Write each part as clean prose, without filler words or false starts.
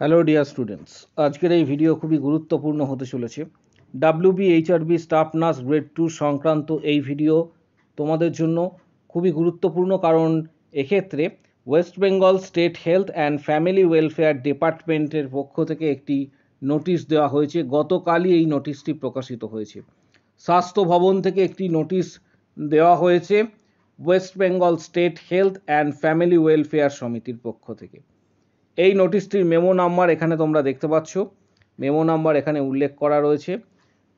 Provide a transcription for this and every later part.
Hello dear students, আজকের এই video খুবই গুরুত্বপূর্ণ হতে চলেছে। WBHRB স্টাফ নার্স গ্রেড 2 সংক্রান্ত এই ভিডিও তোমাদের জন্য খুবই গুরুত্বপূর্ণ, কারণ এক্ষেত্রে West Bengal state health and family welfare ডিপার্টমেন্টের পক্ষ থেকে একটি নোটিশ দেওয়া হয়েছে। গতকালই এই নোটিশটি প্রকাশিত হয়েছে। স্বাস্থ্য ভবন থেকে একটি নোটিশ দেওয়া হয়েছে West Bengal state health and family welfare সমিতির পক্ষ থেকে। এই নোটিশটির মেমো নাম্বার এখানে তোমরা দেখতে পাচ্ছ। মেমো নাম্বার এখানে উল্লেখ করা রয়েছে,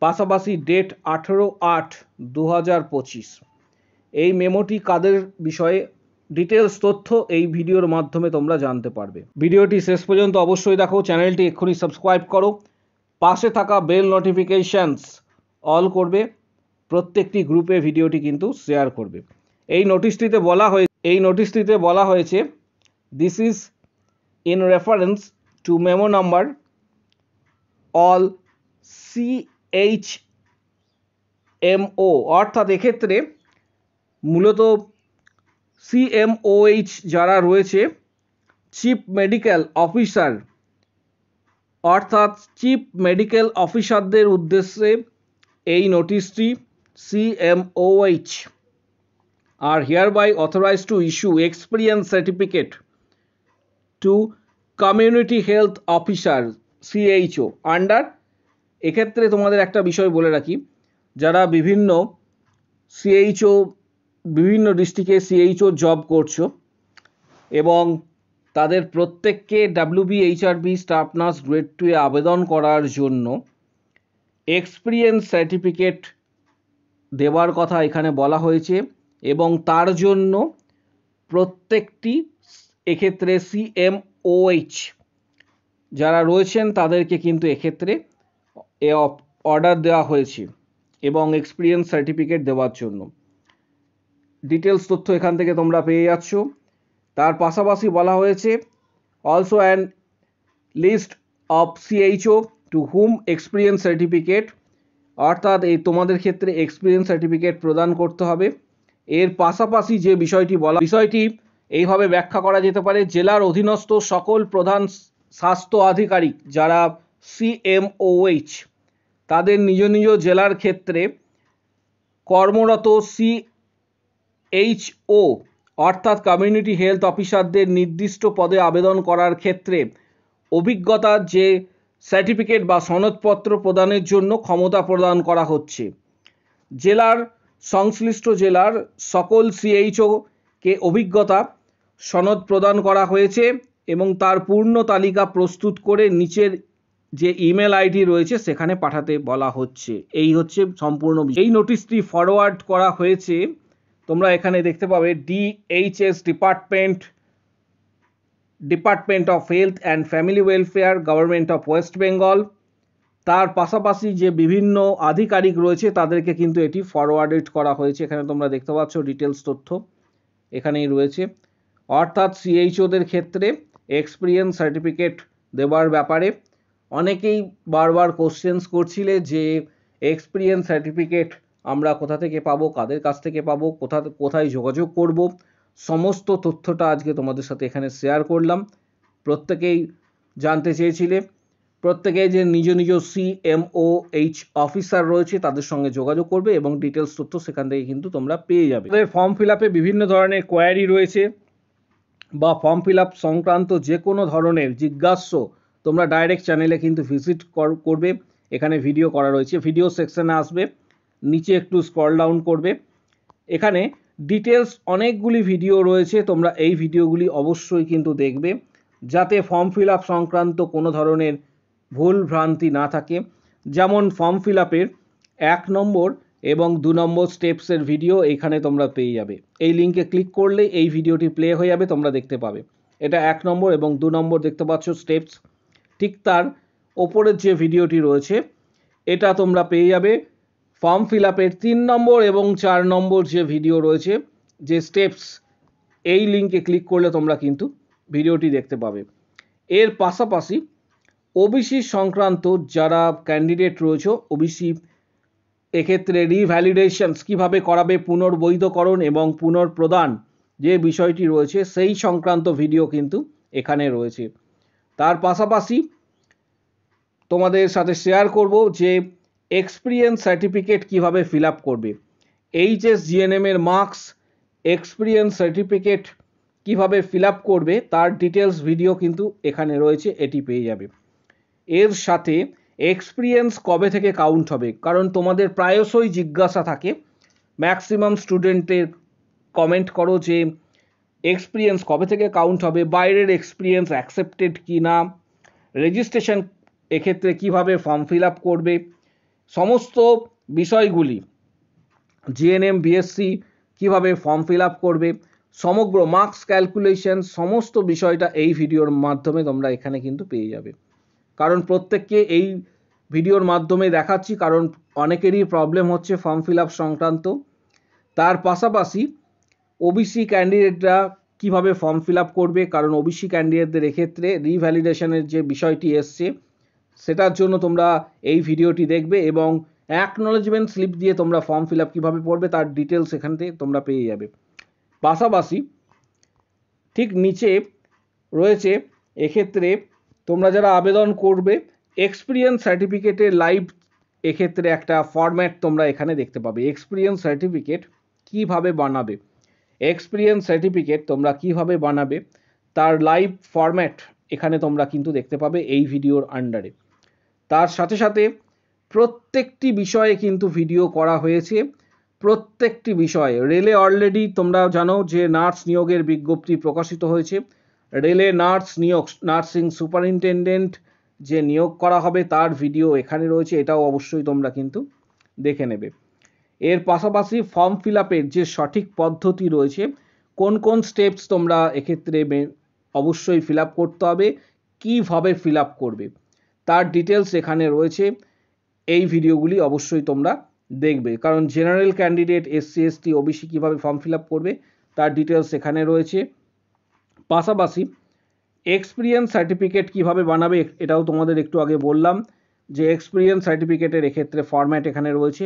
পাশাপাশি ডেট 18/8/2025। এই মেমোটি কাদের বিষয়ে ডিটেলস তথ্য এই ভিডিওর মাধ্যমে তোমরা জানতে পারবে। ভিডিওটি শেষ পর্যন্ত অবশ্যই দেখো, চ্যানেলটি এক্ষুনি সাবস্ক্রাইব করো, পাশে থাকা বেল নোটিফিকেশনস অল করবে, প্রত্যেকটি গ্রুপে ভিডিওটি কিন্তু শেয়ার করবে। এই নোটিশটিতে বলা হয়েছে this is in reference to memo number all CHMO, অর্থাৎ এক্ষেত্রে মূলত CMOH যারা রয়েছে, চিফ মেডিকেল অফিসার, অর্থাৎ চিফ মেডিকেল অফিসারদের উদ্দেশ্যে এই নোটিশটি। CMOH are hereby authorized to issue experience certificate two community health officer CHO under. এক্ষেত্রে তোমাদের একটা বিষয় বলে রাখি, যারা বিভিন্ন ডিস্ট্রিক্টে CHO জব করছো এবং তাদের প্রত্যেককে WBHRB স্টাফ নার্স গ্রেড 2 এ আবেদন করার জন্য এক্সপিরিয়েন্স সার্টিফিকেট দেওয়ার কথা এখানে বলা হয়েছে, এবং তার জন্য প্রত্যেকটি এক্ষেত্রে CMOH যারা রয়েছেন তাদেরকে কিন্তু এক্ষেত্রে অর্ডার দেওয়া হয়েছে এবং এক্সপিরিয়েন্স সার্টিফিকেট দেওয়ার জন্য। ডিটেলস তথ্য এখান থেকে তোমরা পেয়ে যাচ্ছ। তার পাশাপাশি বলা হয়েছে also an list of CHO to whom experience certificate, অর্থাৎ এই তোমাদের ক্ষেত্রে এক্সপিরিয়েন্স সার্টিফিকেট প্রদান করতে হবে। এর পাশাপাশি যে বিষয়টি এইভাবে ব্যাখ্যা করা যেতে পারে, জেলার অধীনস্থ সকল প্রধান স্বাস্থ্য আধিকারিক যারা CMOH তাদের নিজ নিজ জেলার ক্ষেত্রে কর্মরত CHO অর্থাৎ কমিউনিটি হেলথ অফিসারদের নির্দিষ্ট পদে আবেদন করার ক্ষেত্রে অভিজ্ঞতার যে সার্টিফিকেট বা সনদপত্র প্রদানের জন্য ক্ষমতা প্রদান করা হচ্ছে। সংশ্লিষ্ট জেলার সকল CHO কে অভিজ্ঞতা সনদ প্রদান করা হয়েছে এবং তার পূর্ণ তালিকা প্রস্তুত করে নিচের যে ইমেল আইডি রয়েছে সেখানে পাঠাতে বলা হচ্ছে। এই হচ্ছে সম্পূর্ণ বিষয়। এই নোটিশটি ফরওয়ার্ড করা হয়েছে, তোমরা এখানে দেখতে পাবে DHS department of health and family welfare, government of West Bengal. তার পাশাপাশি যে বিভিন্ন আধিকারিক রয়েছে তাদেরকে কিন্তু এটি ফরওয়ার্ডেড করা হয়েছে। এখানে তোমরা দেখতে পাচ্ছ ডিটেলস তথ্য এখানেই রয়েছে। অর্থাৎ CHOদের ক্ষেত্রে এক্সপিরিয়েন্স সার্টিফিকেট দেওয়ার ব্যাপারে অনেকেই বারবার কোশ্চেন্স করছিলে যে এক্সপিরিয়েন্স সার্টিফিকেট আমরা কোথা থেকে পাবো, কাদের কাছ থেকে পাবো, কোথায় যোগাযোগ করব, সমস্ত তথ্যটা আজকে তোমাদের সাথে এখানে শেয়ার করলাম। প্রত্যেকেই জানতে চেয়েছিলে, প্রত্যেকেই যে নিজ নিজ CMOH অফিসার রয়েছে তাদের সঙ্গে যোগাযোগ করবে এবং ডিটেলস তথ্য সেখান থেকে কিন্তু তোমরা পেয়ে যাবে। ফর্ম ফিল আপে বিভিন্ন ধরনের কোয়ারি রয়েছে বা ফর্ম ফিল আপ সংক্রান্ত যে কোনো ধরনের জিজ্ঞাস্য তোমরা ডাইরেক্ট চ্যানেলে কিন্তু ভিজিট করবে। এখানে ভিডিও করা রয়েছে, ভিডিও সেকশনে আসবে, নিচে একটু স্ক্রল ডাউন করবে, এখানে ডিটেলস অনেকগুলি ভিডিও রয়েছে। তোমরা এই ভিডিওগুলি অবশ্যই কিন্তু দেখবে যাতে ফর্ম ফিল আপ সংক্রান্ত কোনো ধরনের ভুল ভ্রান্তি না থাকে। যেমন ফর্ম ফিল আপের 1 নম্বর এবং 2 নম্বর স্টেপসের ভিডিও এখানে তোমরা পেয়ে যাবে। এই লিঙ্কে ক্লিক করলে এই ভিডিওটি প্লে হয়ে যাবে, তোমরা দেখতে পাবে। এটা 1 নম্বর এবং 2 নম্বর দেখতে পাচ্ছ স্টেপস। ঠিক তার ওপরের যে ভিডিওটি রয়েছে এটা তোমরা পেয়ে যাবে ফর্ম ফিল আপের 3 নম্বর এবং 4 নম্বর যে ভিডিও রয়েছে যে স্টেপস, এই লিঙ্কে ক্লিক করলে তোমরা কিন্তু ভিডিওটি দেখতে পাবে। এর পাশাপাশি OBC সংক্রান্ত যারা ক্যান্ডিডেট রয়েছে, OBC এক্ষেত্রে রিভ্যালিডেশনস কীভাবে করাবে, পুনর্বৈধকরণ এবং পুনর্প্রদান যে বিষয়টি রয়েছে সেই সংক্রান্ত ভিডিও কিন্তু এখানে রয়েছে। তার পাশাপাশি তোমাদের সাথে শেয়ার করব যে এক্সপিরিয়েন্স সার্টিফিকেট কিভাবে ফিল আপ করবে। এইচএস জিএনএম এর মার্কস এক্সপিরিয়েন্স সার্টিফিকেট কিভাবে ফিল আপ করবে তার ডিটেলস ভিডিও কিন্তু এখানে রয়েছে, এটি পেয়ে যাবে। এর সাথে এক্সপিরিয়েন্স কবে থেকে কাউন্ট হবে, কারণ তোমাদের প্রায়শই জিজ্ঞাসা থাকে, ম্যাক্সিমাম স্টুডেন্টের কমেন্ট করো যে এক্সপিরিয়েন্স কবে থেকে কাউন্ট হবে, বাইরের এক্সপিরিয়েন্স অ্যাকসেপ্টেড কি না, রেজিস্ট্রেশন এক্ষেত্রে কিভাবে ফর্ম ফিল আপ করবে, সমস্ত বিষয়গুলি জিএনএম বিএসসি কিভাবে ফর্ম ফিল আপ করবে, সমগ্র মার্কস ক্যালকুলেশন সমস্ত বিষয়টা এই ভিডিওর মাধ্যমে তোমরা এখানে কিন্তু পেয়ে যাবে। কারণ প্রত্যেককে এই ভিডিওর মাধ্যমে দেখাচ্ছি, কারণ অনেকেরই প্রবলেম হচ্ছে ফর্ম ফিল আপ সংক্রান্ত। তার পাশাপাশি ওবিসি ক্যান্ডিডেটরা কিভাবে ফর্ম ফিল আপ করবে, কারণ ওবিসি ক্যান্ডিডেটদের এক্ষেত্রে রিভ্যালিডেশনের যে বিষয়টি এসছে সেটার জন্য তোমরা এই ভিডিওটি দেখবে, এবং অ্যাকনলেজমেন্ট স্লিপ দিয়ে তোমরা ফর্ম ফিল আপ কীভাবে করবে তার ডিটেলস এখান থেকে তোমরা পেয়ে যাবে। পাশাপাশি ঠিক নিচে রয়েছে এক্ষেত্রে তোমরা যারা আবেদন করবে এক্সপিরিয়েন্স সার্টিফিকেটের লাইভ এক্ষেত্রে একটা ফরম্যাট তোমরা এখানে দেখতে পাবে। এক্সপিরিয়েন্স সার্টিফিকেট কিভাবে বানাবে, এক্সপিরিয়েন্স সার্টিফিকেট তোমরা কিভাবে বানাবে তার লাইভ ফরম্যাট এখানে তোমরা কিন্তু দেখতে পাবে এই ভিডিওর আন্ডারে। তার সাথে সাথে প্রত্যেকটি বিষয়ে কিন্তু ভিডিও করা হয়েছে, প্রত্যেকটি বিষয়ে। রেলে অলরেডি তোমরা জানো যে নার্স নিয়োগের বিজ্ঞপ্তি প্রকাশিত হয়েছে, রেলে নার্স নিয়োগ, নার্সিং সুপারিনটেন্ডেন্ট যে নিয়োগ করা হবে তার ভিডিও এখানে রয়েছে, এটাও অবশ্যই তোমরা কিন্তু দেখে নেবে। এর পাশাপাশি ফর্ম ফিল আপের যে সঠিক পদ্ধতি রয়েছে, কোন কোন স্টেপস তোমরা এক্ষেত্রে অবশ্যই ফিল আপ করতে হবে, কীভাবে ফিল আপ করবে তার ডিটেলস এখানে রয়েছে। এই ভিডিওগুলি অবশ্যই তোমরা দেখবে, কারণ general candidate SC ST OBC কীভাবে ফর্ম ফিল আপ করবে তার ডিটেলস এখানে রয়েছে। পাশাপাশি এক্সপিরিয়েন্স সার্টিফিকেট কিভাবে বানাবে এটাও তোমাদের একটু আগে বললাম যে এক্সপিরিয়েন্স সার্টিফিকেটের এক্ষেত্রে ফরম্যাট এখানে রয়েছে।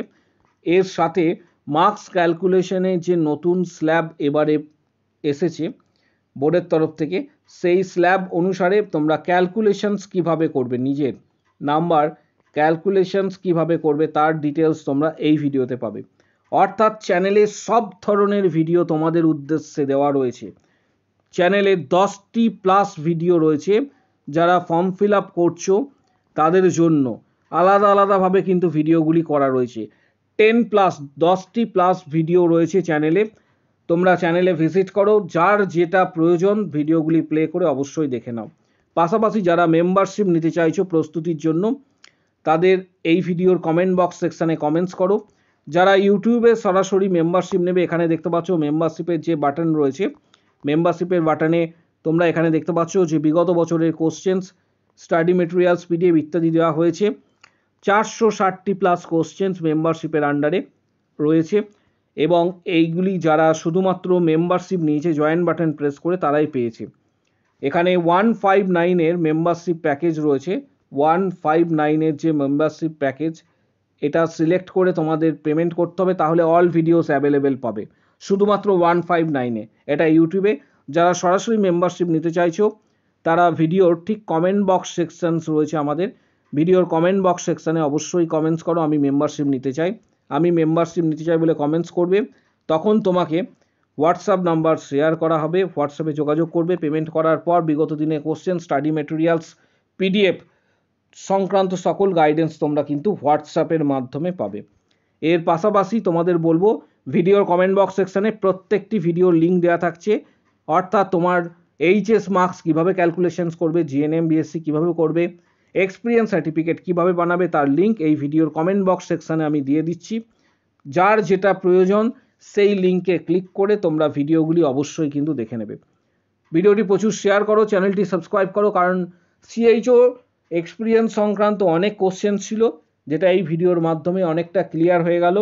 এর সাথে মার্কস ক্যালকুলেশনে যে নতুন স্ল্যাব এবারে এসেছে বোর্ডের তরফ থেকে, সেই স্ল্যাব অনুসারে তোমরা ক্যালকুলেশনস কিভাবে করবে, নিজের নাম্বার ক্যালকুলেশনস কিভাবে করবে তার ডিটেলস তোমরা এই ভিডিওতে পাবে। অর্থাৎ চ্যানেলে সব ধরনের ভিডিও তোমাদের উদ্দেশ্যে দেওয়া রয়েছে। চ্যানেলে 10টি প্লাস ভিডিও রয়েছে, যারা ফর্ম ফিল আপ করছো তাদের জন্য আলাদা আলাদাভাবে কিন্তু ভিডিওগুলি করা রয়েছে। 10টি প্লাস ভিডিও রয়েছে চ্যানেলে, তোমরা চ্যানেলে ভিজিট করো, যার যেটা প্রয়োজন ভিডিওগুলি প্লে করে অবশ্যই দেখে নাও। পাশাপাশি যারা মেম্বারশিপ নিতে চাইছো প্রস্তুতির জন্য তাদের এই ভিডিওর কমেন্ট বক্স সেকশানে কমেন্টস করো। যারা ইউটিউবে সরাসরি মেম্বারশিপ নেবে এখানে দেখতে পাচ্ছ মেম্বারশিপের যে বাটন রয়েছে, মেম্বারশিপের বাটনে তোমরা এখানে দেখতে পাচ্ছ যে বিগত বছরের কোশ্চেন্স, স্টাডি মেটেরিয়ালস, পিডিএফ ইত্যাদি দেওয়া হয়েছে। 460টি প্লাস কোশ্চেন্স মেম্বারশিপের আন্ডারে রয়েছে, এবং এইগুলি যারা শুধুমাত্র মেম্বারশিপ নিয়েছে জয়েন বাটন প্রেস করে তারাই পেয়েছে। এখানে 159-এর মেম্বারশিপ প্যাকেজ রয়েছে। 159-এর যে মেম্বারশিপ প্যাকেজ এটা সিলেক্ট করে তোমাদের পেমেন্ট করতে হবে, তাহলে অল ভিডিওস অ্যাভেলেবেল পাবে শুধুমাত্র 159-এ। এটা ইউটিউবে। যারা সরাসরি মেম্বারশিপ নিতে চাইছো তারা ভিডিওর ঠিক কমেন্ট বক্স সেকশনস রয়েছে আমাদের, ভিডিওর কমেন্ট বক্স সেকশানে অবশ্যই কমেন্টস করো আমি মেম্বারশিপ নিতে চাই, আমি মেম্বারশিপ নিতে চাই বলে কমেন্টস করবে। তখন তোমাকে হোয়াটসঅ্যাপ নাম্বার শেয়ার করা হবে, হোয়াটসঅ্যাপে যোগাযোগ করবে। পেমেন্ট করার পর বিগত দিনে কোশ্চেন, স্টাডি মেটেরিয়ালস, পিডিএফ সংক্রান্ত সকল গাইডেন্স তোমরা কিন্তু হোয়াটসঅ্যাপের মাধ্যমে পাবে। এর পাশাপাশি তোমাদের বলবো ভিডিওর কমেন্ট বক্স সেকশানে প্রত্যেকটি ভিডিওর লিঙ্ক দেওয়া থাকছে, অর্থাৎ তোমার এইচএস মার্কস কীভাবে ক্যালকুলেশনস করবে, জিএনএম বিএসসি কীভাবে করবে, এক্সপিরিয়েন্স সার্টিফিকেট কীভাবে বানাবে তার লিঙ্ক এই ভিডিওর কমেন্ট বক্স সেকশানে আমি দিয়ে দিচ্ছি। যার যেটা প্রয়োজন সেই লিঙ্কে ক্লিক করে তোমরা ভিডিওগুলি অবশ্যই কিন্তু দেখে নেবে। ভিডিওটি প্রচুর শেয়ার করো, চ্যানেলটি সাবস্ক্রাইব করো, কারণ সিএইচও এক্সপিরিয়েন্স সংক্রান্ত অনেক কোশ্চেন ছিল যেটা এই ভিডিওর মাধ্যমে অনেকটা ক্লিয়ার হয়ে গেল।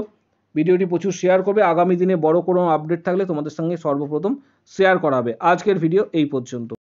ভিডিওটি প্রচুর শেয়ার করবে, আগামী দিনে বড় কোনো আপডেট থাকলে তোমাদের সঙ্গে সর্বপ্রথম শেয়ার করা হবে। আজকের ভিডিও এই পর্যন্ত।